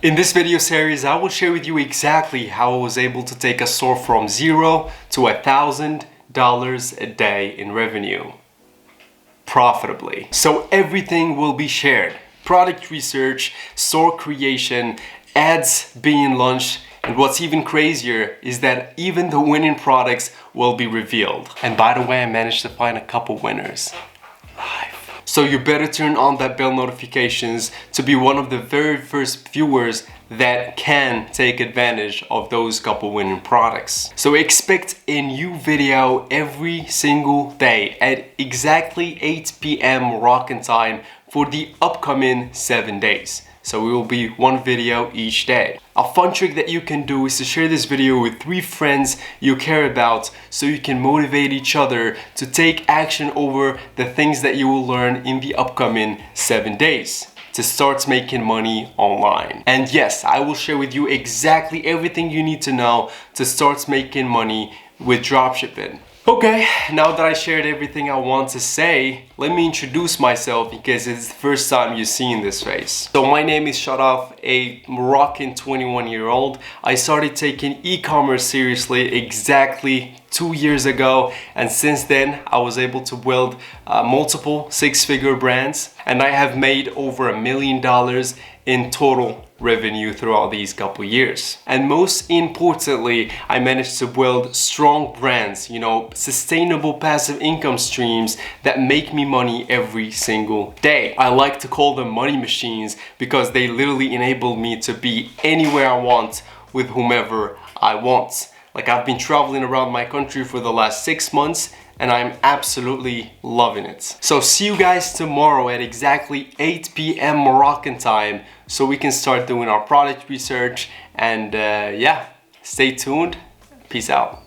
In this video series, I will share with you exactly how I was able to take a store from $0 to $1,000 a day in revenue profitably. So everything will be shared: product research, store creation, ads being launched, and what's even crazier is that even the winning products will be revealed. And by the way, I managed to find a couple winners live. So you better turn on that bell notifications to be one of the very first viewers that can take advantage of those couple winning products. So expect a new video every single day at exactly 8 p.m. Moroccan time for the upcoming 7 days. So it will be one video each day. A fun trick that you can do is to share this video with 3 friends you care about so you can motivate each other to take action over the things that you will learn in the upcoming 7 days to start making money online. And yes, I will share with you exactly everything you need to know to start making money with dropshipping. Okay, now that I shared everything I want to say, let me introduce myself because it's the first time you're seeing this face. So my name is Sharaf, a Moroccan 21-year-old. I started taking e-commerce seriously exactly 2 years ago, and since then I was able to build multiple 6-figure brands, and I have made over $1 million in total revenue throughout these couple years. And most importantly, I managed to build strong brands, sustainable passive income streams that make me money every single day. I like to call them money machines because they literally enable me to be anywhere I want with whomever I want. Like, I've been traveling around my country for the last 6 months and I'm absolutely loving it. So see you guys tomorrow at exactly 8 p.m. Moroccan time so we can start doing our product research, and yeah, stay tuned. Peace out.